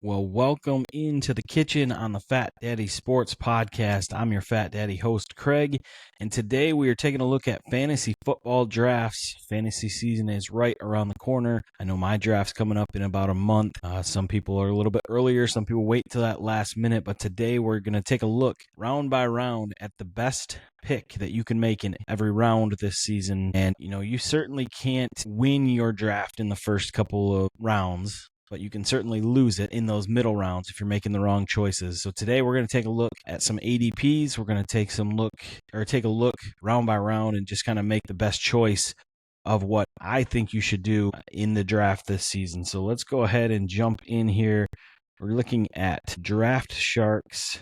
Well, welcome into the kitchen on the Fat Daddy Sports Podcast. I'm your Fat Daddy host, Craig, and today we are taking a look at fantasy football drafts. Fantasy season is right around the corner. I know my draft's coming up in about a month. Some people are a little bit earlier, some people wait till that last minute, but today we're going to take a look round by round at the best pick that you can make in every round this season. And, you certainly can't win your draft in the first couple of rounds, but you can certainly lose it in those middle rounds if you're making the wrong choices. So today we're going to take a look at some ADPs. We're going to take a look round by round and just kind of make the best choice of what I think you should do in the draft this season. So let's go ahead and jump in here. We're looking at Draft Sharks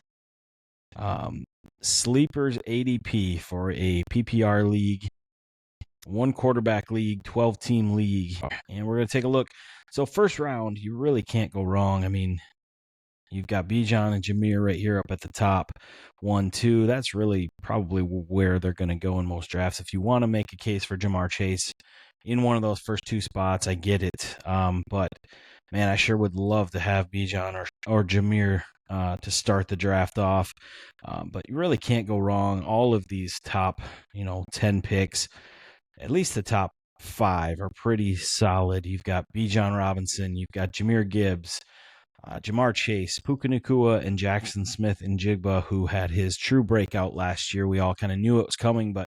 Sleepers ADP for a PPR league, 1 quarterback league, 12-team league, and we're going to take a look. So first round, you really can't go wrong. I mean, you've got Bijan and Jameer right here up at the top, 1, 2. That's really probably where they're going to go in most drafts. If you want to make a case for Ja'Marr Chase in one of those first 2 spots, I get it. But man, I sure would love to have Bijan or Jameer to start the draft off. But you really can't go wrong. All of these top, 10 picks, at least the top 5 are pretty solid. You've got Bijan Robinson, you've got Jahmyr Gibbs, Ja'Marr Chase, Puka Nacua, and Jackson Smith-Njigba, who had his true breakout last year. We all kind of knew it was coming, but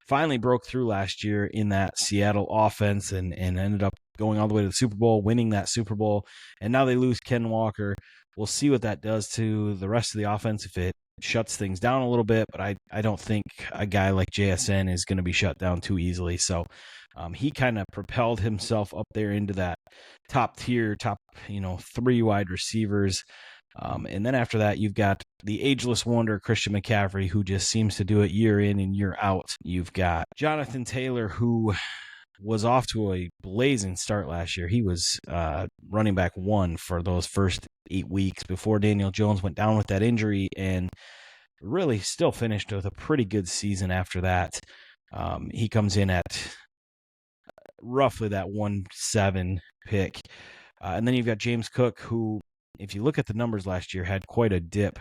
finally broke through last year in that Seattle offense and ended up going all the way to the Super Bowl, winning that Super Bowl. And now they lose Ken Walker. We'll see what that does to the rest of the offense if it shuts things down a little bit, but I don't think a guy like JSN is going to be shut down too easily. So he kind of propelled himself up there into that top tier, 3 wide receivers. And then after that, you've got the ageless wonder, Christian McCaffrey, who just seems to do it year in and year out. You've got Jonathan Taylor, who was off to a blazing start last year. He was running back 1 for those first 8 weeks before Daniel Jones went down with that injury, and really still finished with a pretty good season after that. He comes in at roughly that 1-7 pick. And then you've got James Cook, who, if you look at the numbers last year, had quite a dip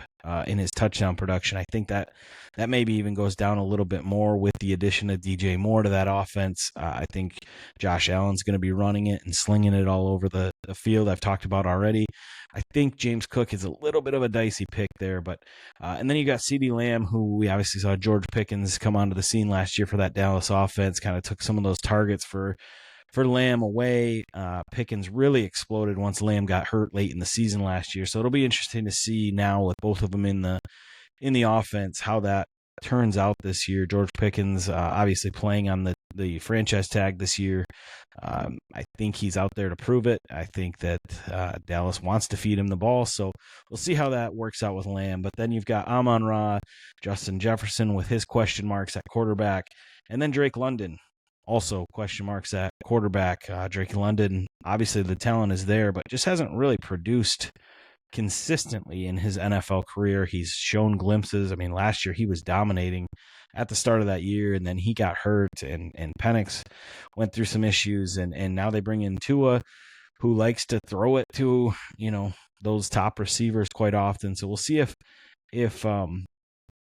in his touchdown production. I think that maybe even goes down a little bit more with the addition of DJ Moore to that offense. I think Josh Allen's going to be running it and slinging it all over the field. I've talked about already. I think James Cook is a little bit of a dicey pick there, but and then you got CeeDee Lamb, who we obviously saw George Pickens come onto the scene last year for that Dallas offense, kind of took some of those targets for Lamb away. Pickens really exploded once Lamb got hurt late in the season last year. So it'll be interesting to see now with both of them in the offense how that turns out this year. George Pickens obviously playing on the franchise tag this year. I think he's out there to prove it. I think that Dallas wants to feed him the ball. So we'll see how that works out with Lamb. But then you've got Amon-Ra, Justin Jefferson with his question marks at quarterback, and then Drake London. Also, question marks at quarterback. Drake London, obviously the talent is there, but just hasn't really produced consistently in his NFL career. He's shown glimpses. I mean, last year he was dominating at the start of that year, and then he got hurt, and Penix went through some issues, and now they bring in Tua, who likes to throw it to, those top receivers quite often. So we'll see if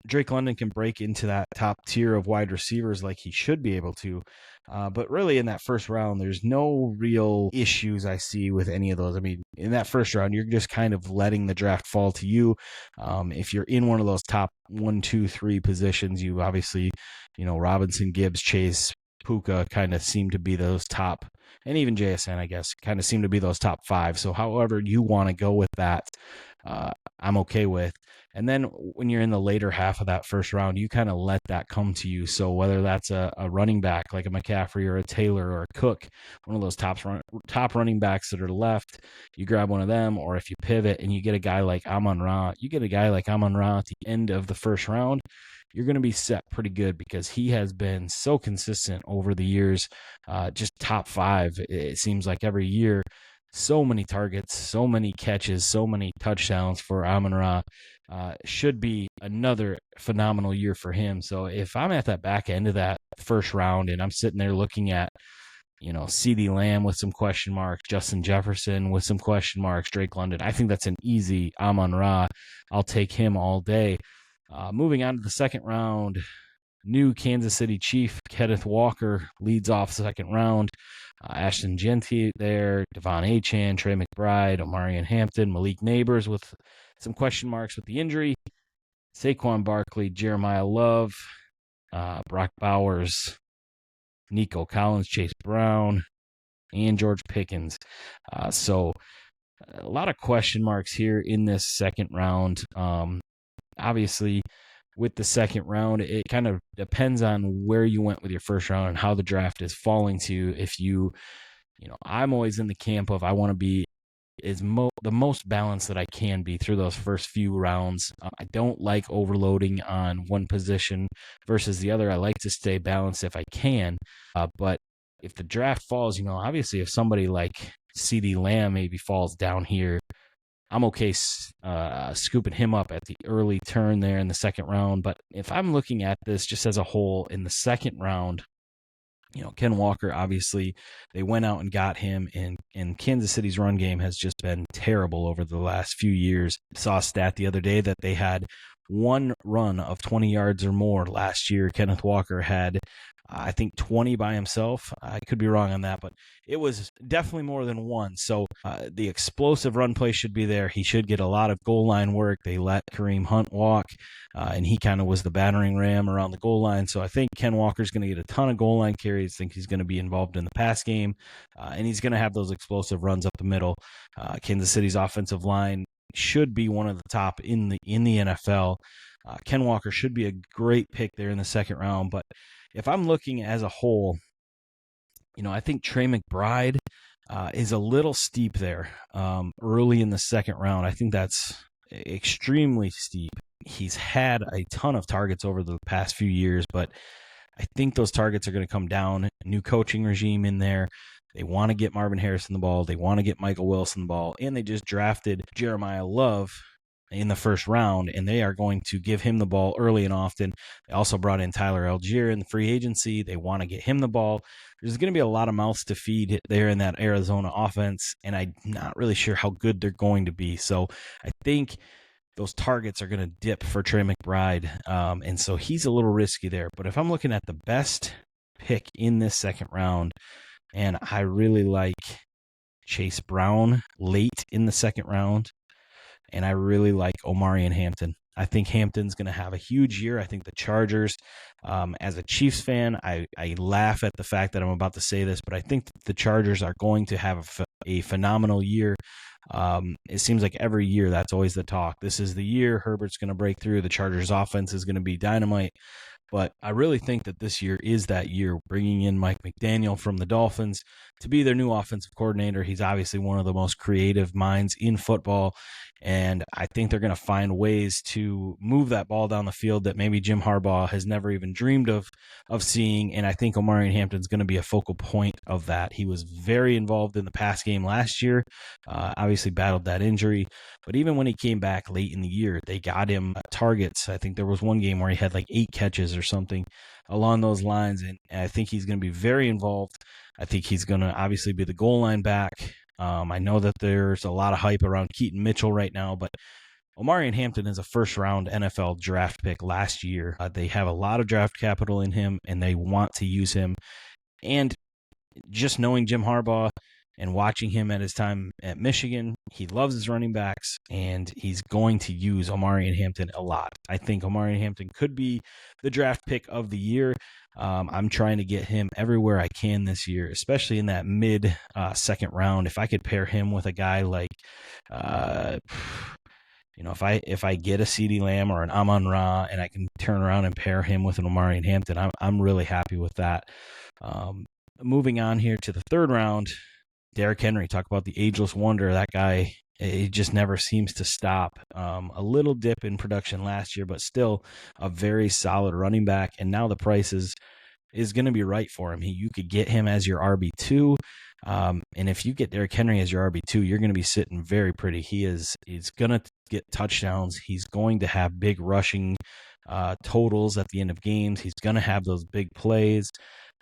Drake London can break into that top tier of wide receivers like he should be able to. But really in that first round, there's no real issues I see with any of those. I mean, in that first round, you're just kind of letting the draft fall to you. If you're in one of those top 1, 2, 3 positions, you obviously, Robinson, Gibbs, Chase, Puka kind of seem to be those top, and even JSN, I guess, kind of seem to be those top 5. So however you want to go with that, I'm okay with. And then when you're in the later half of that first round, you kind of let that come to you. So whether that's a running back like a McCaffrey or a Taylor or a Cook, one of those top running backs that are left, you grab one of them. Or if you pivot and you get a guy like Amon-Ra, at the end of the first round, you're going to be set pretty good because he has been so consistent over the years, just top 5. It seems like every year. So many targets, so many catches, so many touchdowns for Amon-Ra. Should be another phenomenal year for him. So if I'm at that back end of that first round and I'm sitting there looking at, CeeDee Lamb with some question marks, Justin Jefferson with some question marks, Drake London. I think that's an easy Amon-Ra. I'll take him all day. Moving on to the second round, new Kansas City Chief Kenneth Walker leads off the second round. Ashton Jeanty there, Devon Achane, Trey McBride, Omarion Hampton, Malik Neighbors with some question marks with the injury, Saquon Barkley, Jeremiah Love, Brock Bowers, Nico Collins, Chase Brown, and George Pickens. So a lot of question marks here in this second round. Obviously, with the second round, it kind of depends on where you went with your first round and how the draft is falling to you. If I'm always in the camp of I want to be the most balanced that I can be through those first few rounds. I don't like overloading on one position versus the other. I like to stay balanced if I can. But if the draft falls, obviously if somebody like CeeDee Lamb maybe falls down here, I'm okay scooping him up at the early turn there in the second round. But if I'm looking at this just as a whole in the second round, Ken Walker, obviously, they went out and got him, and Kansas City's run game has just been terrible over the last few years. Saw a stat the other day that they had one run of 20 yards or more last year. Kenneth Walker had, I think, 20 by himself. I could be wrong on that, but it was definitely more than one. So the explosive run play should be there. He should get a lot of goal line work. They let Kareem Hunt walk, and he kind of was the battering ram around the goal line. So I think Ken Walker's going to get a ton of goal line carries. I think he's going to be involved in the pass game, and he's going to have those explosive runs up the middle. Kansas City's offensive line should be one of the top in the NFL. Ken Walker should be a great pick there in the second round, but if I'm looking as a whole, I think Trey McBride is a little steep there early in the second round. I think that's extremely steep. He's had a ton of targets over the past few years, but I think those targets are going to come down. New coaching regime in there. They want to get Marvin Harrison the ball. They want to get Michael Wilson the ball. And they just drafted Jeremiah Love in the first round, and they are going to give him the ball early and often. They also brought in Tyler Algier in the free agency. They want to get him the ball. There's going to be a lot of mouths to feed there in that Arizona offense, and I'm not really sure how good they're going to be. So I think those targets are going to dip for Trey McBride, and so he's a little risky there. But if I'm looking at the best pick in this second round, and I really like Chase Brown late in the second round, and I really like Omarion Hampton. I think Hampton's going to have a huge year. I think the Chargers, as a Chiefs fan, I laugh at the fact that I'm about to say this, but I think the Chargers are going to have a phenomenal year. It seems like every year that's always the talk. This is the year Herbert's going to break through. The Chargers offense is going to be dynamite. But I really think that this year is that year, bringing in Mike McDaniel from the Dolphins to be their new offensive coordinator. He's obviously one of the most creative minds in football, and I think they're going to find ways to move that ball down the field that maybe Jim Harbaugh has never even dreamed of seeing, and I think Omarion Hampton's going to be a focal point of that. He was very involved in the pass game last year, obviously battled that injury, but even when he came back late in the year, they got him targets. I think there was one game where he had like 8 catches or something along those lines, and I think he's going to be very involved. I think he's going to obviously be the goal line back. I know that there's a lot of hype around Keaton Mitchell right now, but Omarion Hampton is a first-round NFL draft pick last year. They have a lot of draft capital in him, and they want to use him. And just knowing Jim Harbaugh and watching him at his time at Michigan, he loves his running backs, and he's going to use Omarion Hampton a lot. I think Omarion Hampton could be the draft pick of the year. I'm trying to get him everywhere I can this year, especially in that mid second round. If I could pair him with a guy like, if I get a CeeDee Lamb or an Amon-Ra and I can turn around and pair him with an Omarion Hampton, I'm really happy with that. Moving on here to the third round, Derrick Henry, talk about the ageless wonder. That guy, it just never seems to stop. A little dip in production last year, but still a very solid running back. And now the price is going to be right for him. You could get him as your RB2. And if you get Derrick Henry as your RB2, you're going to be sitting very pretty. He's going to get touchdowns. He's going to have big rushing totals at the end of games. He's going to have those big plays.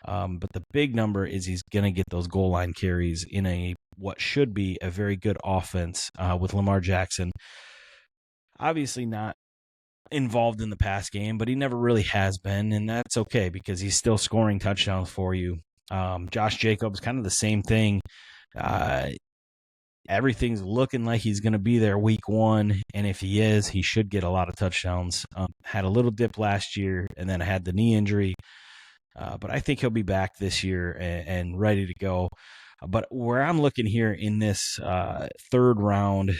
But the big number is he's going to get those goal line carries in what should be a very good offense with Lamar Jackson. Obviously not involved in the pass game, but he never really has been, and that's okay because he's still scoring touchdowns for you. Josh Jacobs, kind of the same thing. Everything's looking like he's going to be there week 1, and if he is, he should get a lot of touchdowns. Had a little dip last year, and then had the knee injury, but I think he'll be back this year and ready to go. But where I'm looking here in this third round,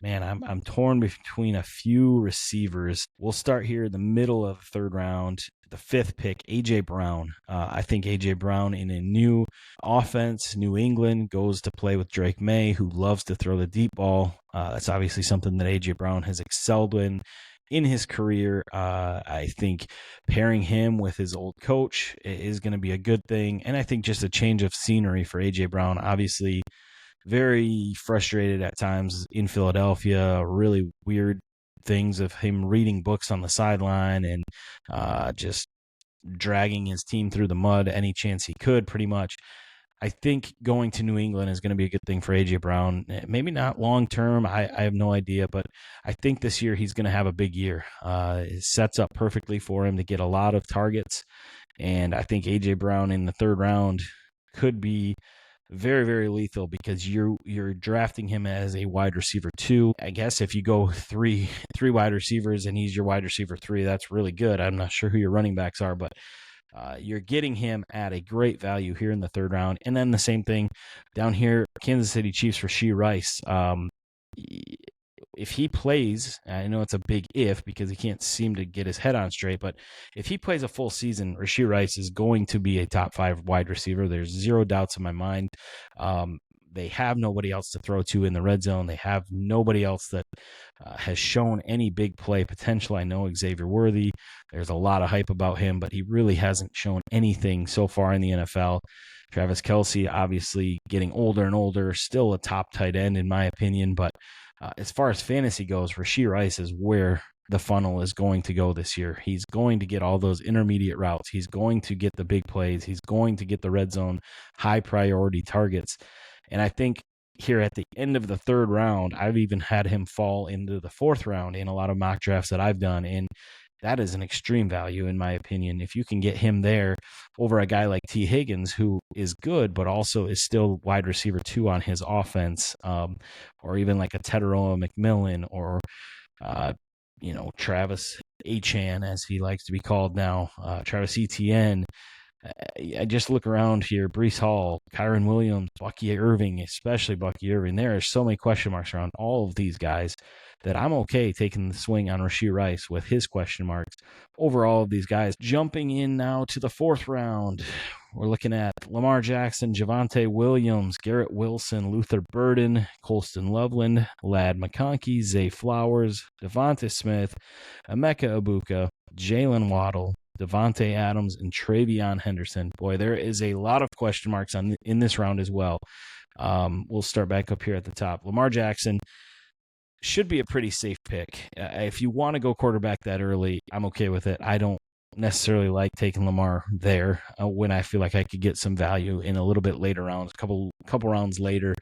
man, I'm torn between a few receivers. We'll start here in the middle of the third round. The 5th pick, A.J. Brown. I think A.J. Brown in a new offense, New England, goes to play with Drake May, who loves to throw the deep ball. That's obviously something that A.J. Brown has excelled in his career. I think pairing him with his old coach is going to be a good thing. And I think just a change of scenery for A.J. Brown, obviously very frustrated at times in Philadelphia, really weird things of him reading books on the sideline and just dragging his team through the mud any chance he could, pretty much. I think going to New England is going to be a good thing for A.J. Brown. Maybe not long term. I have no idea, but I think this year he's going to have a big year. It sets up perfectly for him to get a lot of targets, and I think A.J. Brown in the third round could be very, very lethal because you're drafting him as a wide receiver 2. I guess if you go three wide receivers and he's your wide receiver 3, that's really good. I'm not sure who your running backs are, but you're getting him at a great value here in the third round. And then the same thing down here, Kansas City Chiefs for Rashee Rice. If he plays, I know it's a big if because he can't seem to get his head on straight, but if he plays a full season, Rashee Rice is going to be a top 5 wide receiver. There's zero doubts in my mind. They have nobody else to throw to in the red zone. They have nobody else that has shown any big play potential. I know Xavier Worthy. There's a lot of hype about him, but he really hasn't shown anything so far in the NFL. Travis Kelce, obviously getting older and older, still a top tight end in my opinion, but as far as fantasy goes, Rashee Rice is where the funnel is going to go this year. He's going to get all those intermediate routes. He's going to get the big plays. He's going to get the red zone high priority targets. And I think here at the end of the third round, I've even had him fall into the 4th round in a lot of mock drafts that I've done. And that is an extreme value, in my opinion. If you can get him there over a guy like T. Higgins, who is good, but also is still wide receiver 2 on his offense, or even like a Teteroa McMillan or, Travis Achan, as he likes to be called now, Travis Etienne. I just look around here, Breece Hall, Kyron Williams, Bucky Irving, especially Bucky Irving. There are so many question marks around all of these guys that I'm okay taking the swing on Rashee Rice with his question marks over all of these guys. Jumping in now to the 4th round, we're looking at Lamar Jackson, Javonte Williams, Garrett Wilson, Luther Burden, Colston Loveland, Ladd McConkey, Zay Flowers, Devonta Smith, Emeka Egbuka, Jalen Waddle, Devontae Adams, and Travion Henderson. Boy, there is a lot of question marks in this round as well. We'll start back up here at the top. Lamar Jackson should be a pretty safe pick. If you want to go quarterback that early, I'm okay with it. I don't necessarily like taking Lamar there when I feel like I could get some value in a little bit later rounds, a couple rounds later,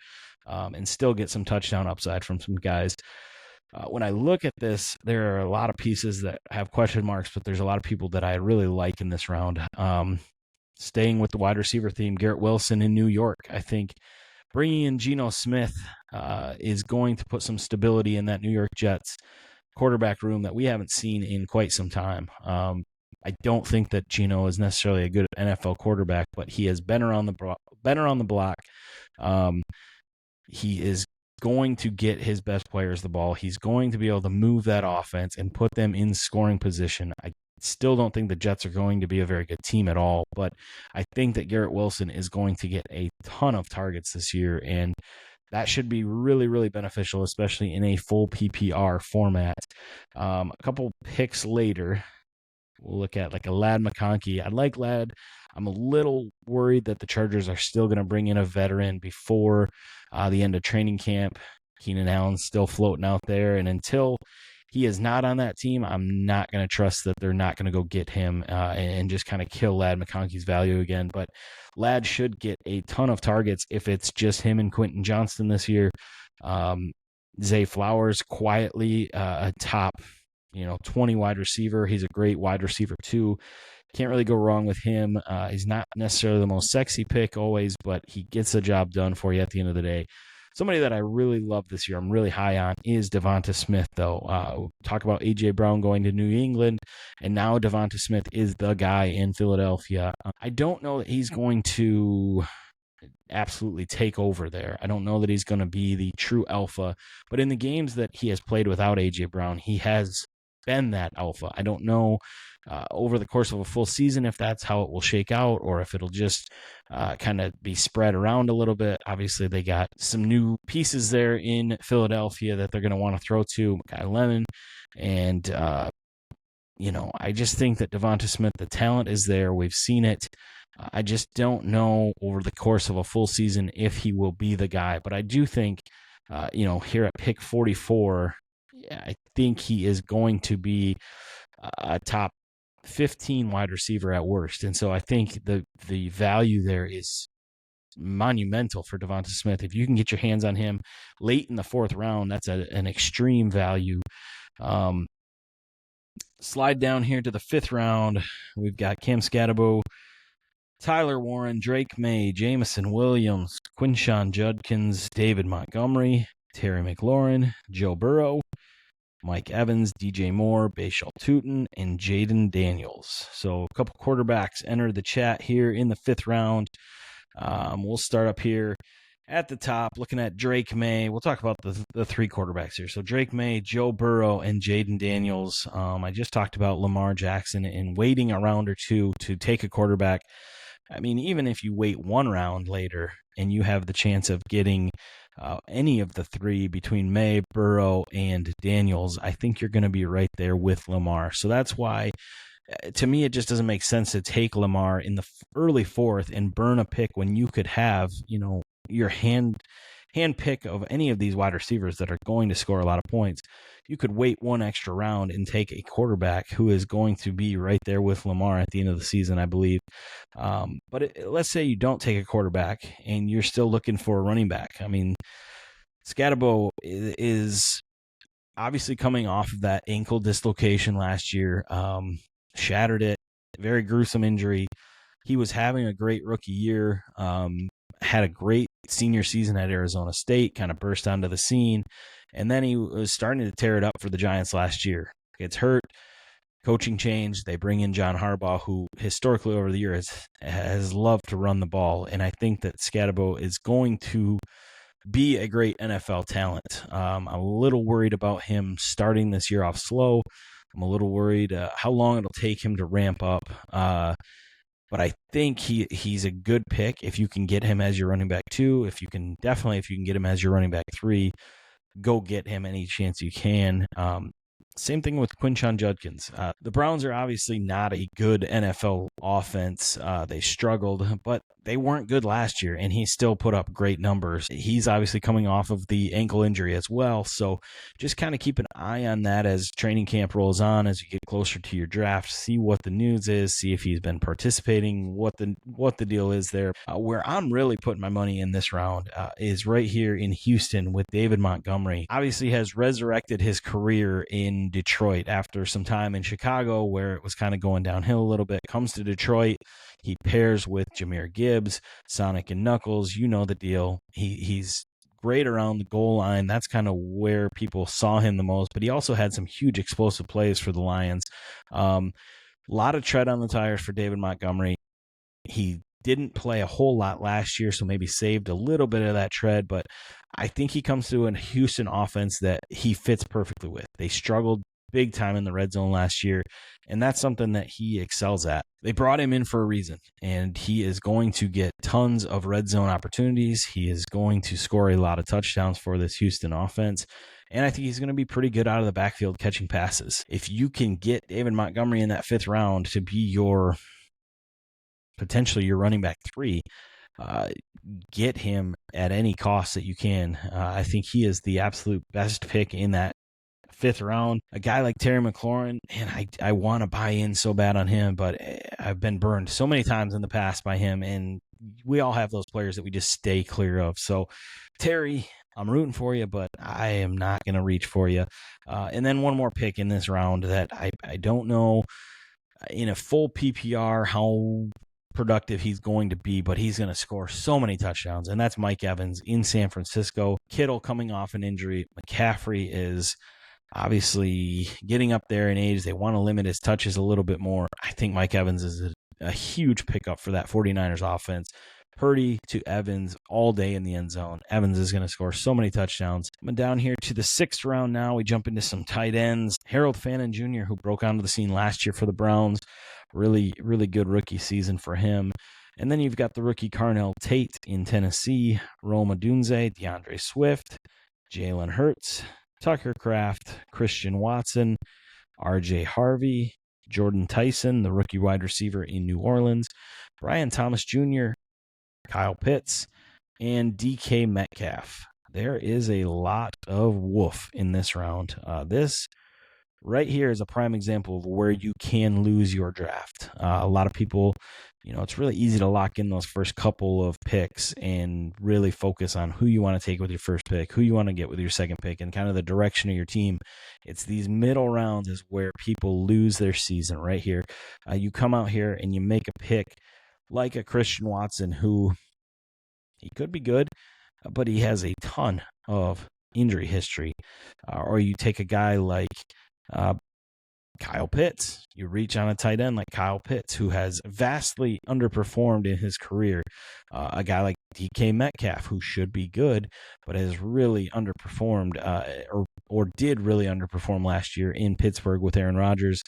and still get some touchdown upside from some guys. When I look at this, there are a lot of pieces that have question marks, but there's a lot of people that I really like in this round. Staying with the wide receiver theme, Garrett Wilson in New York. I think bringing in Geno Smith is going to put some stability in that New York Jets quarterback room that we haven't seen in quite some time. I don't think that Geno is necessarily a good NFL quarterback, but he has been around the block. He is going to get his best players the ball. He's going to be able to move that offense and put them in scoring position. I still don't think the Jets are going to be a very good team at all, but I think that Garrett Wilson is going to get a ton of targets this year, and that should be really, really beneficial, especially in a full PPR format. A couple picks later, we'll look at like a Ladd McConkey. I like Ladd. I'm a little worried that the Chargers are still going to bring in a veteran before the end of training camp. Keenan Allen's still floating out there, and until he is not on that team, I'm not going to trust that they're not going to go get him and just kind of kill Ladd McConkey's value again. But Ladd should get a ton of targets if it's just him and Quentin Johnston this year. Zay Flowers, quietly a top 20 wide receiver. He's a great wide receiver too. Can't really go wrong with him. He's not necessarily the most sexy pick always, but he gets the job done for you at the end of the day. Somebody that I really love this year, I'm really high on, is Devonta Smith, though. Talk about A.J. Brown going to New England, and now Devonta Smith is the guy in Philadelphia. I don't know that he's going to absolutely take over there. I don't know that he's going to be the true alpha, but in the games that he has played without A.J. Brown, he has been that alpha. I don't know over the course of a full season if that's how it will shake out or if it'll just kind of be spread around a little bit. Obviously, they got some new pieces there in Philadelphia that they're going to want to throw to, Guy Lemon. And, I just think that Devonta Smith, the talent is there. We've seen it. I just don't know over the course of a full season if he will be the guy. But I do think, here at pick 44, I think he is going to be a top 15 wide receiver at worst. And so I think the value there is monumental for Devonta Smith. If you can get your hands on him late in the fourth round, that's an extreme value. Slide down here to the fifth round. We've got Cam Skattebo, Tyler Warren, Drake May, Jameson Williams, Quinshon Judkins, David Montgomery, Terry McLaurin, Joe Burrow, Mike Evans, DJ Moore, Bashal Tutin, and Jaden Daniels. So a couple quarterbacks entered the chat here in the fifth round. We'll start up here at the top, looking at Drake May. We'll talk about the three quarterbacks here. So Drake May, Joe Burrow, and Jaden Daniels. I just talked about Lamar Jackson and waiting a round or two to take a quarterback. I mean, even if you wait one round later and you have the chance of getting any of the three between May, Burrow, and Daniels, I think you're going to be right there with Lamar. So that's why, to me, it just doesn't make sense to take Lamar in the early fourth and burn a pick when you could have, your hand pick of any of these wide receivers that are going to score a lot of points. You could wait one extra round and take a quarterback who is going to be right there with Lamar at the end of the season, I believe. But let's say you don't take a quarterback and you're still looking for a running back. I mean, Skattebo is obviously coming off of that ankle dislocation last year, shattered it, very gruesome injury. He was having a great rookie year, had a great senior season at Arizona State, kind of burst onto the scene, and then he was starting to tear it up for the Giants last year. Gets hurt, coaching change, they bring in John Harbaugh, who historically over the years has loved to run the ball, and I think that Skattebo is going to be a great NFL talent. I'm a little worried about him starting this year off slow. I'm a little worried how long it'll take him to ramp up. But I think he's a good pick if you can get him as your running back 2. If you can get him as your running back 3, go get him any chance you can. Same thing with Quinshon Judkins. The Browns are obviously not a good NFL offense. They struggled, but they weren't good last year, and he still put up great numbers. He's obviously coming off of the ankle injury as well, so just kind of keep an eye on that as training camp rolls on, as you get closer to your draft. See what the news is, see if he's been participating, what the deal is there. Where I'm really putting my money in this round is right here in Houston with David Montgomery. Obviously has resurrected his career in Detroit after some time in Chicago where it was kind of going downhill a little bit. Comes to Detroit, he pairs with Jahmyr Gibbs, Sonic and Knuckles. You know the deal. He's great around the goal line. That's kind of where people saw him the most, but he also had some huge explosive plays for the Lions. A lot of tread on the tires for David Montgomery. He didn't play a whole lot last year, so maybe saved a little bit of that tread, but I think he comes to a Houston offense that he fits perfectly with. They struggled big time in the red zone last year, and that's something that he excels at. They brought him in for a reason, and he is going to get tons of red zone opportunities. He is going to score a lot of touchdowns for this Houston offense, and I think he's going to be pretty good out of the backfield catching passes. If you can get David Montgomery in that 5th round to be potentially your running back 3, get him at any cost that you can. I think he is the absolute best pick in that fifth round. A guy like Terry McLaurin, and I want to buy in so bad on him, but I've been burned so many times in the past by him, and we all have those players that we just stay clear of. So, Terry, I'm rooting for you, but I am not going to reach for you. And then one more pick in this round that I don't know in a full PPR how productive he's going to be, but he's going to score so many touchdowns, and that's Mike Evans in San Francisco. Kittle coming off an injury. McCaffrey is obviously getting up there in age. They want to limit his touches a little bit more. I think Mike Evans is a huge pickup for that 49ers offense. Purdy to Evans all day in the end zone. Evans is going to score so many touchdowns. Coming down here to the 6th round now, we jump into some tight ends. Harold Fannin Jr., who broke onto the scene last year for the Browns. Really, really good rookie season for him. And then you've got the rookie Carnell Tate in Tennessee, Rome Odunze, DeAndre Swift, Jalen Hurts, Tucker Kraft, Christian Watson, RJ Harvey, Jordan Tyson, the rookie wide receiver in New Orleans, Brian Thomas Jr., Kyle Pitts, and DK Metcalf. There is a lot of woof in this round. This right here is a prime example of where you can lose your draft. A lot of people, it's really easy to lock in those first couple of picks and really focus on who you want to take with your first pick, who you want to get with your second pick, and kind of the direction of your team. It's these middle rounds is where people lose their season right here. You come out here and you make a pick like a Christian Watson, who he could be good, but he has a ton of injury history. Or you take a guy like Kyle Pitts. You reach on a tight end like Kyle Pitts, who has vastly underperformed in his career. A guy like DK Metcalf, who should be good, but has really underperformed or did really underperform last year in Pittsburgh with Aaron Rodgers.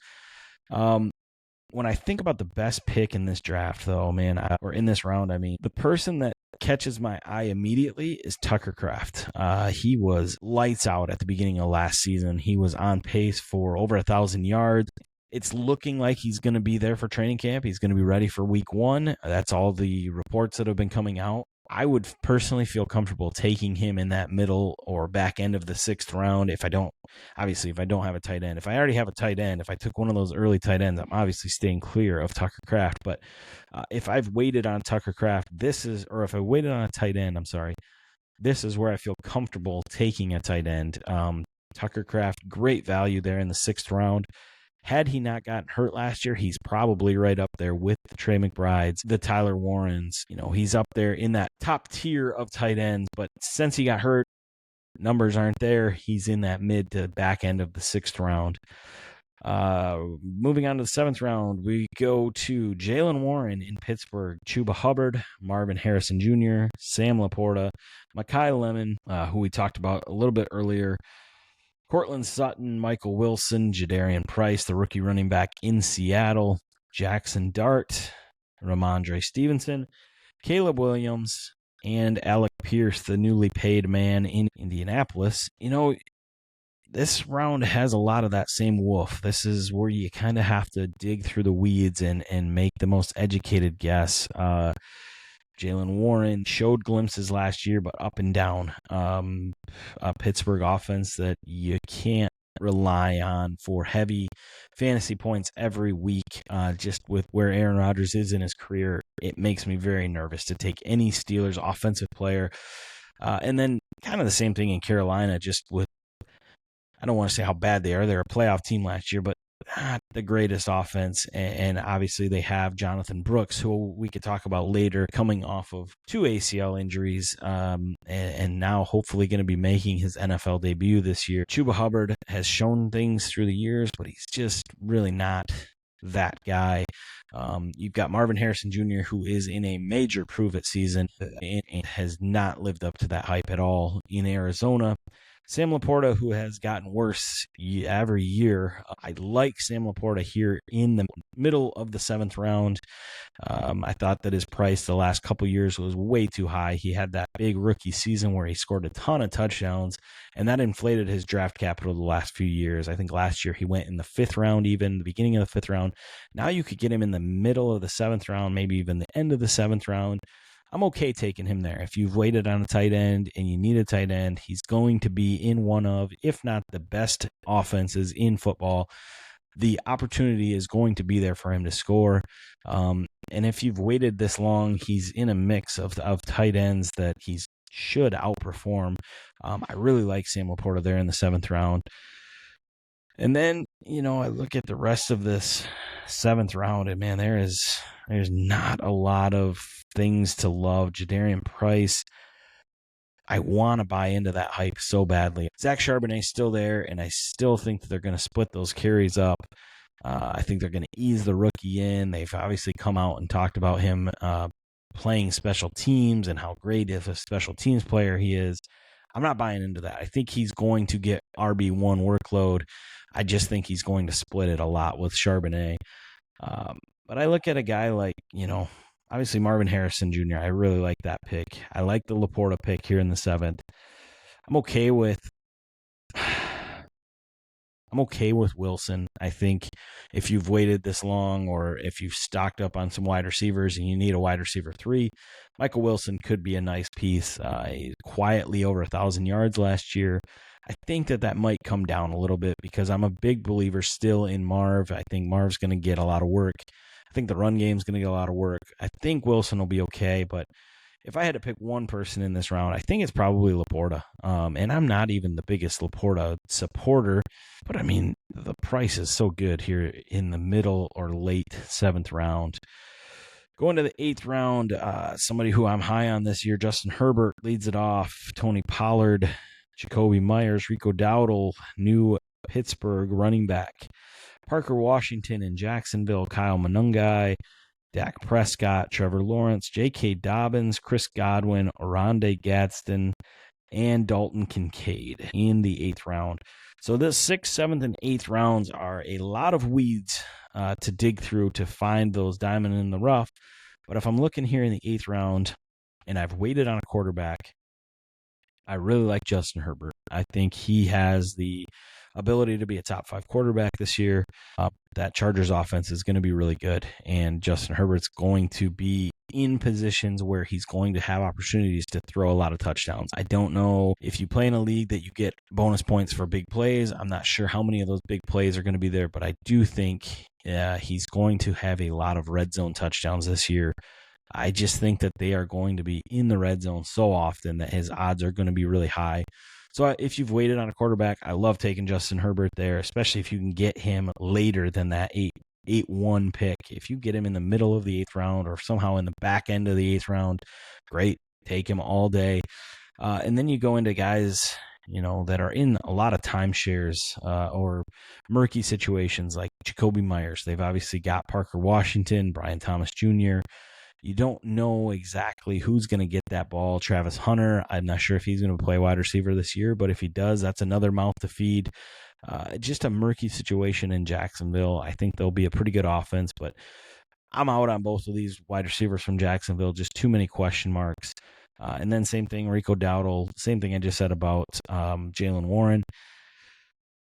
When I think about the best pick in this draft, though, man, or in this round, the person that catches my eye immediately is Tucker Kraft. He was lights out at the beginning of last season. He was on pace for over 1,000 yards. It's looking like he's going to be there for training camp. He's going to be ready for week 1. That's all the reports that have been coming out. I would personally feel comfortable taking him in that middle or back end of the 6th round if I don't have a tight end. If I already have a tight end, if I took one of those early tight ends, I'm obviously staying clear of Tucker Kraft. But if I've waited on Tucker Kraft, if I waited on a tight end, this is where I feel comfortable taking a tight end. Tucker Kraft, great value there in the 6th round. Had he not gotten hurt last year, he's probably right up there with the Trey McBrides, the Tyler Warrens. He's up there in that top tier of tight ends. But since he got hurt, numbers aren't there. He's in that mid to back end of the 6th round. Moving on to the 7th round, we go to Jaylen Warren in Pittsburgh, Chuba Hubbard, Marvin Harrison Jr., Sam Laporta, Mekhi Lemon, who we talked about a little bit earlier, Cortland Sutton, Michael Wilson, Jadarian Price, the rookie running back in Seattle, Jackson Dart, Ramondre Stevenson, Caleb Williams, and Alec Pierce, the newly paid man in Indianapolis. This round has a lot of that same wolf. This is where you kind of have to dig through the weeds and make the most educated guess. Jaylen Warren showed glimpses last year, but up and down. A Pittsburgh offense that you can't rely on for heavy fantasy points every week. Just with where Aaron Rodgers is in his career, it makes me very nervous to take any Steelers offensive player. And then kind of the same thing in Carolina, just with, I don't want to say how bad they are. They're a playoff team last year, but not the greatest offense. And obviously they have Jonathan Brooks, who we could talk about later, coming off of 2 ACL injuries, and now hopefully going to be making his NFL debut this year. Chuba Hubbard has shown things through the years, but he's just really not that guy. You've got Marvin Harrison Jr., who is in a major prove-it season and has not lived up to that hype at all in Arizona. Sam Laporta, who has gotten worse every year. I like Sam Laporta here in the middle of the 7th round. I thought that his price the last couple years was way too high. He had that big rookie season where he scored a ton of touchdowns, and that inflated his draft capital the last few years. I think last year he went in the 5th round, even the beginning of the 5th round. Now you could get him in the middle of the 7th round, maybe even the end of the 7th round. I'm okay taking him there. If you've waited on a tight end and you need a tight end, he's going to be in one of, if not the best offenses in football. The opportunity is going to be there for him to score. And if you've waited this long, he's in a mix of tight ends that he should outperform. I really like Sam Laporta there in the 7th round. And then, I look at the rest of this 7th round, and man, there's not a lot of things to love. Jadarian Price, I want to buy into that hype so badly. Zach Charbonnet's still there, and I still think that they're going to split those carries up. I think they're going to ease the rookie in. They've obviously come out and talked about him playing special teams and how great of a special teams player he is. I'm not buying into that. I think he's going to get RB1 workload. I just think he's going to split it a lot with Charbonnet. But I look at a guy like, obviously Marvin Harrison Jr. I really like that pick. I like the Laporta pick here in the 7th. I'm okay with Wilson. I think if you've waited this long or if you've stocked up on some wide receivers and you need a wide receiver 3, Michael Wilson could be a nice piece. Quietly over 1,000 yards last year. I think that might come down a little bit because I'm a big believer still in Marv. I think Marv's going to get a lot of work. I think the run game's going to get a lot of work. I think Wilson will be okay, but if I had to pick one person in this round, I think it's probably Laporta. And I'm not even the biggest Laporta supporter, but I mean, the price is so good here in the middle or late 7th round. Going to the 8th round, somebody who I'm high on this year, Justin Herbert leads it off. Tony Pollard, Jacoby Myers, Rico Dowdle, new Pittsburgh running back. Parker Washington in Jacksonville, Kyle Monangai, Dak Prescott, Trevor Lawrence, J.K. Dobbins, Chris Godwin, Oronde Gadsden, and Dalton Kincaid in the 8th round. So the 6th, 7th, and 8th rounds are a lot of weeds to dig through to find those diamond in the rough. But if I'm looking here in the 8th round and I've waited on a quarterback, I really like Justin Herbert. I think he has the ability to be a top 5 quarterback this year. That Chargers offense is going to be really good, and Justin Herbert's going to be in positions where he's going to have opportunities to throw a lot of touchdowns. I don't know if you play in a league that you get bonus points for big plays. I'm not sure how many of those big plays are going to be there, but I do think he's going to have a lot of red zone touchdowns this year. I just think that they are going to be in the red zone so often that his odds are going to be really high. So if you've waited on a quarterback, I love taking Justin Herbert there, especially if you can get him later than that 8-1 pick. If you get him in the middle of the 8th round or somehow in the back end of the 8th round, great. Take him all day. And then you go into guys, that are in a lot of timeshares or murky situations like Jacoby Myers. They've obviously got Parker Washington, Brian Thomas Jr., You don't know exactly who's going to get that ball. Travis Hunter, I'm not sure if he's going to play wide receiver this year, but if he does, that's another mouth to feed. Just a murky situation in Jacksonville. I think they'll be a pretty good offense, but I'm out on both of these wide receivers from Jacksonville. Just too many question marks. And then same thing, Rico Dowdle. Same thing I just said about Jaylen Warren.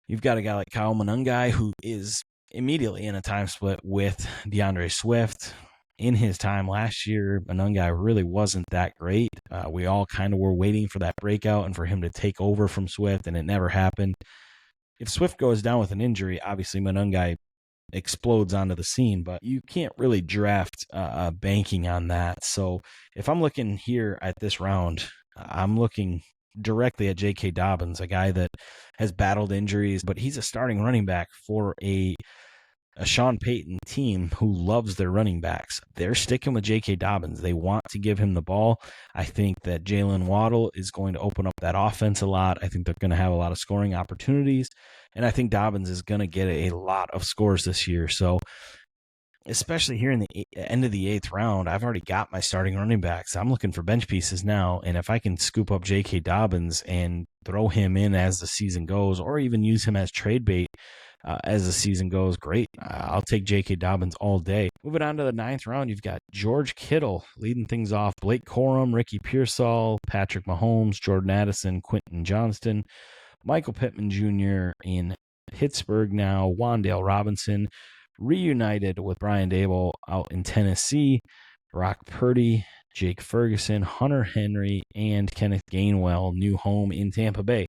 You've got a guy like Kyle Monangai who is immediately in a time split with DeAndre Swift. In his time last year, Monangai really wasn't that great. We all kind of were waiting for that breakout and for him to take over from Swift, and it never happened. If Swift goes down with an injury, obviously Monangai explodes onto the scene, but you can't really draft banking on that. So if I'm looking here at this round, I'm looking directly at J.K. Dobbins, a guy that has battled injuries, but he's a starting running back for a Sean Payton team who loves their running backs. They're sticking with J.K. Dobbins. They want to give him the ball. I think that Jalen Waddle is going to open up that offense a lot. I think they're going to have a lot of scoring opportunities, and I think Dobbins is going to get a lot of scores this year. So especially here in the end of the 8th round, I've already got my starting running backs. I'm looking for bench pieces now, and if I can scoop up J.K. Dobbins and throw him in as the season goes, or even use him as trade bait as the season goes, great. I'll take J.K. Dobbins all day. Moving on to the 9th round, you've got George Kittle leading things off. Blake Corum, Ricky Pearsall, Patrick Mahomes, Jordan Addison, Quentin Johnston, Michael Pittman Jr. in Pittsburgh now, Wan'Dale Robinson reunited with Brian Daboll out in Tennessee, Brock Purdy, Jake Ferguson, Hunter Henry, and Kenneth Gainwell, new home in Tampa Bay.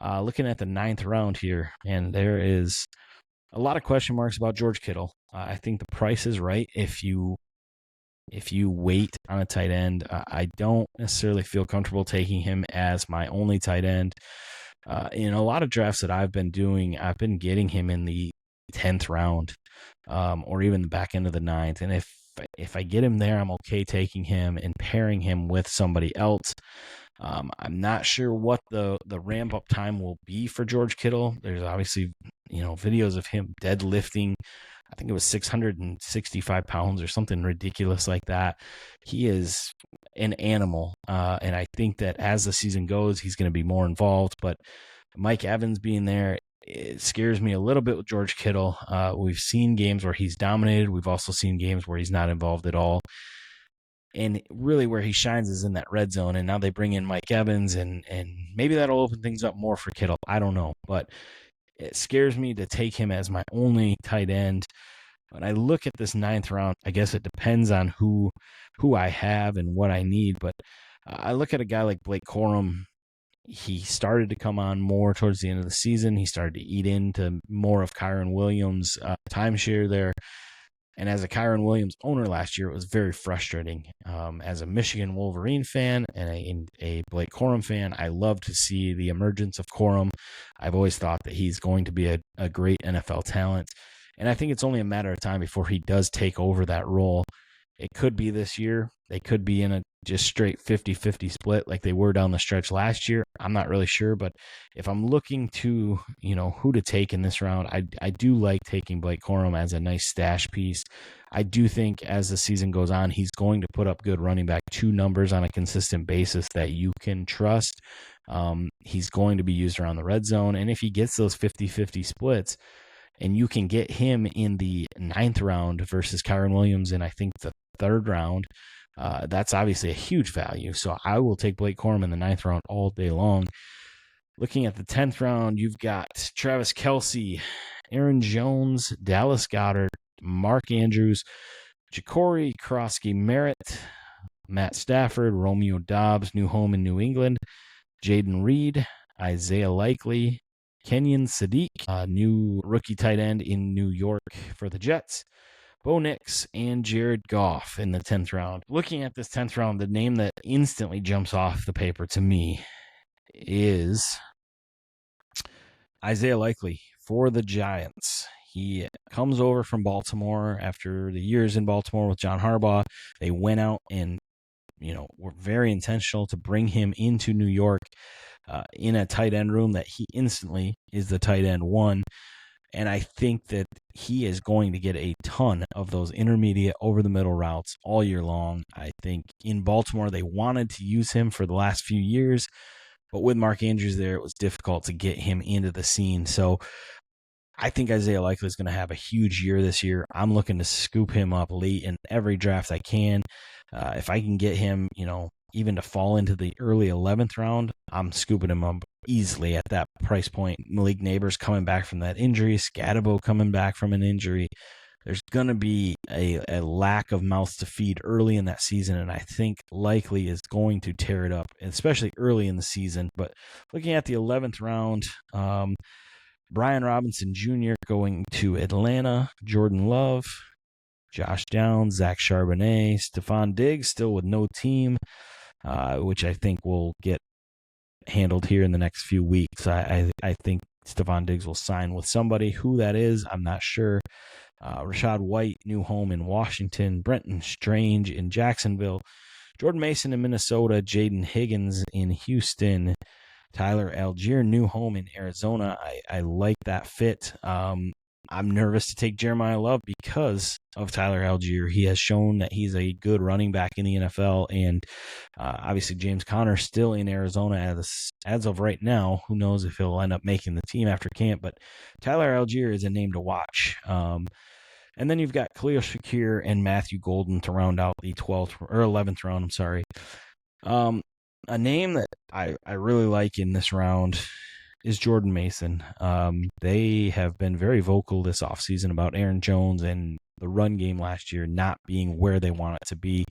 Looking at the 9th round here, and there is a lot of question marks about George Kittle. I think the price is right if you wait on a tight end. I don't necessarily feel comfortable taking him as my only tight end. In a lot of drafts that I've been doing, I've been getting him in the 10th round, or even the back end of the 9th. And if I get him there, I'm okay taking him and pairing him with somebody else. I'm not sure what the ramp up time will be for George Kittle. There's obviously, videos of him deadlifting. I think it was 665 pounds or something ridiculous like that. He is an animal. And I think that as the season goes, he's going to be more involved. But Mike Evans being there, it scares me a little bit with George Kittle. We've seen games where he's dominated. We've also seen games where he's not involved at all. And really where he shines is in that red zone. And now they bring in Mike Evans, and maybe that'll open things up more for Kittle. I don't know. But it scares me to take him as my only tight end. When I look at this 9th round, I guess it depends on who I have and what I need. But I look at a guy like Blake Corum. He started to come on more towards the end of the season. He started to eat into more of Kyren Williams' timeshare there. And as a Kyren Williams owner last year, it was very frustrating. As a Michigan Wolverine fan and a Blake Corum fan, I love to see the emergence of Corum. I've always thought that he's going to be a great NFL talent. And I think it's only a matter of time before he does take over that role. It could be this year. They could be in a just straight 50-50 split like they were down the stretch last year. I'm not really sure, but if I'm looking to, who to take in this round, I do like taking Blake Corum as a nice stash piece. I do think as the season goes on, he's going to put up good running back 2 numbers on a consistent basis that you can trust. He's going to be used around the red zone, and if he gets those 50-50 splits, and you can get him in the 9th round versus Kyren Williams in, I think, the 3rd round, that's obviously a huge value. So I will take Blake Corum in the 9th round all day long. Looking at the 10th round, you've got Travis Kelce, Aaron Jones, Dallas Goedert, Mark Andrews, Ja'Cory Krosky-Merritt, Matt Stafford, Romeo Doubs, new home in New England, Jaden Reed, Isaiah Likely, Kenyon Sadiq, new rookie tight end in New York for the Jets, Bo Nix, and Jared Goff in the 10th round. Looking at this 10th round, the name that instantly jumps off the paper to me is Isaiah Likely for the Giants. He comes over from Baltimore after the years in Baltimore with John Harbaugh. They went out and, were very intentional to bring him into New York in a tight end room that he instantly is the tight end 1. And I think that he is going to get a ton of those intermediate over the middle routes all year long. I think in Baltimore, they wanted to use him for the last few years, but with Mark Andrews there, it was difficult to get him into the scene. So I think Isaiah Likely is going to have a huge year this year. I'm looking to scoop him up late in every draft I can. If I can get him, even to fall into the early 11th round, I'm scooping him up easily at that price point. Malik Neighbors coming back from that injury, Scadabo coming back from an injury. There's going to be a lack of mouths to feed early in that season, and I think Likely is going to tear it up, especially early in the season. But looking at the 11th round, Brian Robinson Jr. going to Atlanta, Jordan Love, Josh Downs, Zach Charbonnet, Stephon Diggs still with no team, which I think will get handled here in the next few weeks. I think Stephon Diggs will sign with somebody. Who that is, I'm not sure. Rachaad White, new home in Washington. Brenton Strange in Jacksonville. Jordan Mason in Minnesota. Jaden Higgins in Houston. Tyler Algier, new home in Arizona. I like that fit. I'm nervous to take Jeremiah Love because of Tyler Algier. He has shown that he's a good running back in the NFL, and obviously James Conner still in Arizona as of right now. Who knows if he'll end up making the team after camp, but Tyler Algier is a name to watch. And then you've got Khalil Shakir and Matthew Golden to round out the 12th or 11th round. I'm sorry. A name that I really like in this round is Jordan Mason. They have been very vocal this offseason about Aaron Jones and the run game last year not being where they want it to be.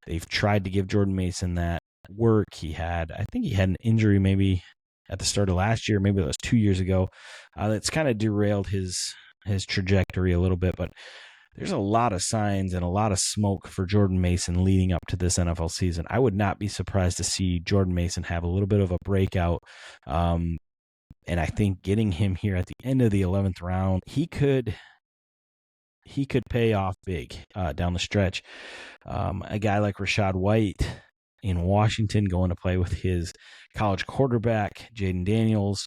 They've tried to give Jordan Mason that work. I think he had an injury maybe at the start of last year, maybe it was 2 years ago. That's kind of derailed his trajectory a little bit, but there's a lot of signs and a lot of smoke for Jordan Mason leading up to this NFL season. I would not be surprised to see Jordan Mason have a little bit of a breakout. And I think getting him here at the end of the 11th round, he could pay off big down the stretch. A guy like Rachaad White in Washington going to play with his college quarterback, Jaden Daniels.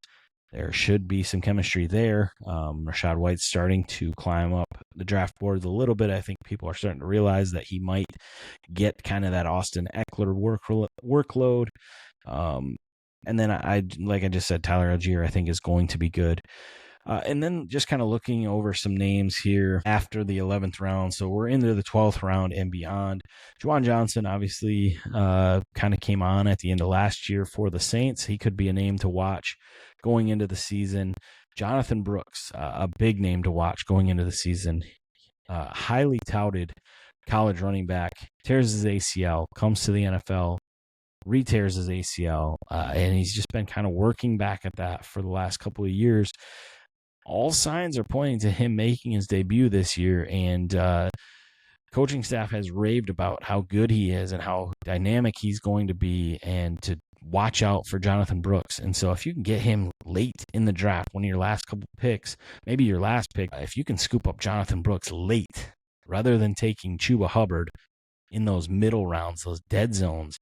There should be some chemistry there. Rachaad White's starting to climb up the draft boards a little bit. I think people are starting to realize that he might get kind of that Austin Eckler workload. And then like I just said, Tyler Algier I think is going to be good. And then just kind of looking over some names here after the 11th round. So we're into the 12th round and beyond. Juwan Johnson obviously kind of came on at the end of last year for the Saints. He could be a name to watch going into the season. Jonathan Brooks, a big name to watch going into the season. Highly touted college running back, tears his ACL, comes to the NFL, re-tears his ACL, and he's just been kind of working back at that for the last couple of years. All signs are pointing to him making his debut this year, and coaching staff has raved about how good he is and how dynamic he's going to be, and to watch out for Jonathan Brooks. And so if you can get him late in the draft, one of your last couple picks, maybe your last pick, if you can scoop up Jonathan Brooks late rather than taking Chuba Hubbard in those middle rounds, those dead zones,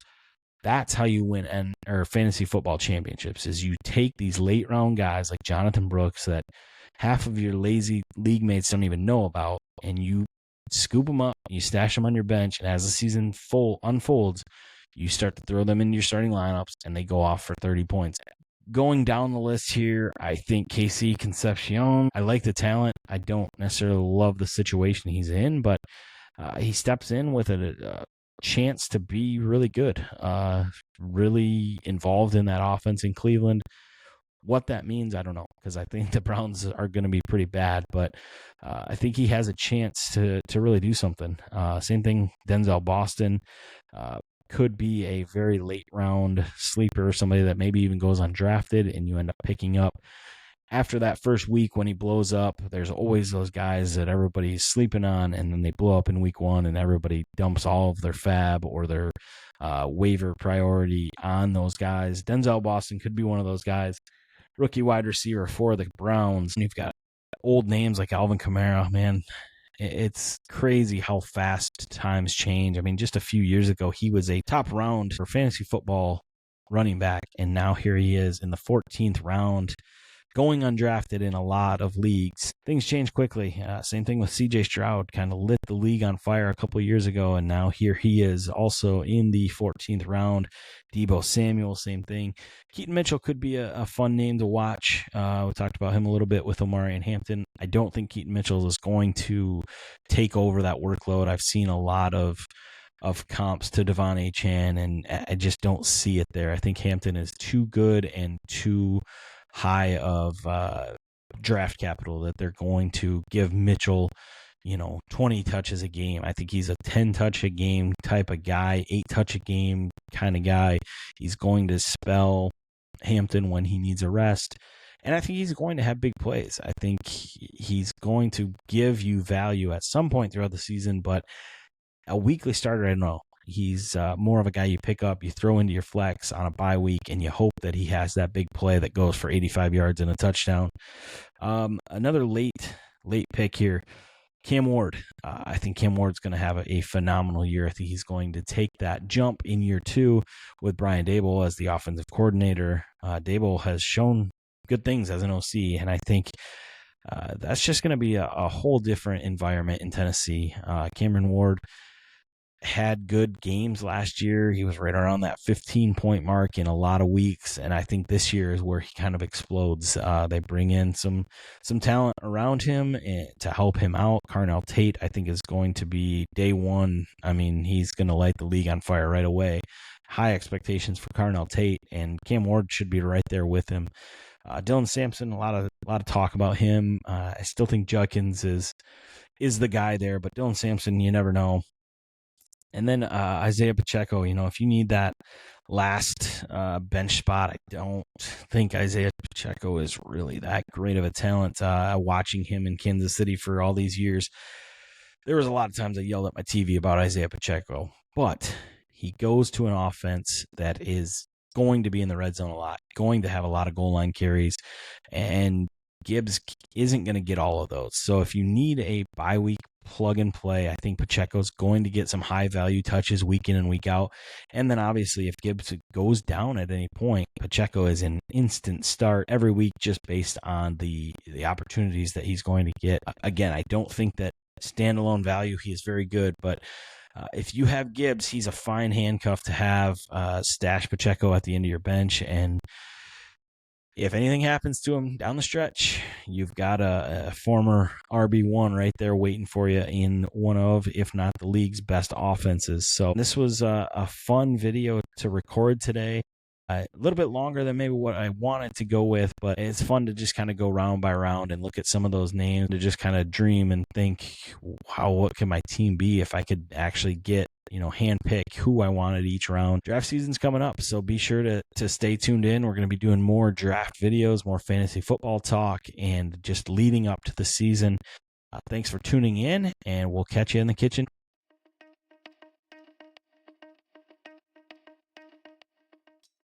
that's how you win fantasy football championships, is you take these late round guys like Jonathan Brooks that half of your lazy league mates don't even know about, and you scoop them up, you stash them on your bench, and as the season unfolds, you start to throw them into your starting lineups, and they go off for 30 points. Going down the list here, I think KC Concepcion, I like the talent. I don't necessarily love the situation he's in, but he steps in with a chance to be really good, really involved in that offense in Cleveland. What that means, I don't know, because I think the Browns are going to be pretty bad, but I think he has a chance to really do something. Same thing, Denzel Boston could be a very late round sleeper, somebody that maybe even goes undrafted and you end up picking up after that first week when he blows up. There's always those guys that everybody's sleeping on, and then they blow up in week one, and everybody dumps all of their fab or their waiver priority on those guys. Denzel Boston could be one of those guys. Rookie wide receiver for the Browns. And you've got old names like Alvin Kamara. Man, it's crazy how fast times change. I mean, just a few years ago, he was a top round for fantasy football running back, and now here he is in the 14th round, going undrafted in a lot of leagues. Things change quickly. Same thing with C.J. Stroud, kind of lit the league on fire a couple of years ago, and now here he is also in the 14th round. Deebo Samuel, same thing. Keaton Mitchell could be a fun name to watch. We talked about him a little bit with Omarion Hampton. I don't think Keaton Mitchell is going to take over that workload. I've seen a lot of comps to Devon Achane, and I just don't see it there. I think Hampton is too good and too high of draft capital that they're going to give Mitchell, 20 touches a game. I think he's a 10 touch a game type of guy, 8 touch a game kind of guy. He's going to spell Hampton when he needs a rest. And I think he's going to have big plays. I think he's going to give you value at some point throughout the season, but a weekly starter, I don't know. He's more of a guy you pick up, you throw into your flex on a bye week, and you hope that he has that big play that goes for 85 yards and a touchdown. Another late pick here, Cam Ward. I think Cam Ward's going to have a phenomenal year. I think he's going to take that jump in year 2 with Brian Daboll as the offensive coordinator. Daboll has shown good things as an OC, and I think that's just going to be a whole different environment in Tennessee. Cameron Ward had good games last year. He was right around that 15-point mark in a lot of weeks, and I think this year is where he kind of explodes. They bring in some talent around him to help him out. Carnell Tate, I think, is going to be day one. I mean, he's going to light the league on fire right away. High expectations for Carnell Tate, and Cam Ward should be right there with him. Dylan Sampson, a lot of talk about him. I still think Judkins is is the guy there. But Dylan Sampson, you never know. And then Isaiah Pacheco, if you need that last bench spot, I don't think Isaiah Pacheco is really that great of a talent. Watching him in Kansas City for all these years, there was a lot of times I yelled at my TV about Isaiah Pacheco, but he goes to an offense that is going to be in the red zone a lot, going to have a lot of goal line carries, and Gibbs isn't going to get all of those. So if you need a bye week plug and play, I think Pacheco's going to get some high value touches week in and week out. And then obviously if Gibbs goes down at any point, Pacheco is an instant start every week just based on the opportunities that he's going to get. Again, I don't think that standalone value, he is very good, but if you have Gibbs, he's a fine handcuff to have. Stash Pacheco at the end of your bench, and if anything happens to him down the stretch, you've got a former RB1 right there waiting for you in one of, if not the league's best offenses. So this was a fun video to record today. A little bit longer than maybe what I wanted to go with, but it's fun to just kind of go round by round and look at some of those names, to just kind of dream and think, what can my team be if I could actually get, handpick who I wanted each round. Draft season's coming up, so be sure to stay tuned in. We're going to be doing more draft videos, more fantasy football talk, and just leading up to the season. Thanks for tuning in, and we'll catch you in the kitchen.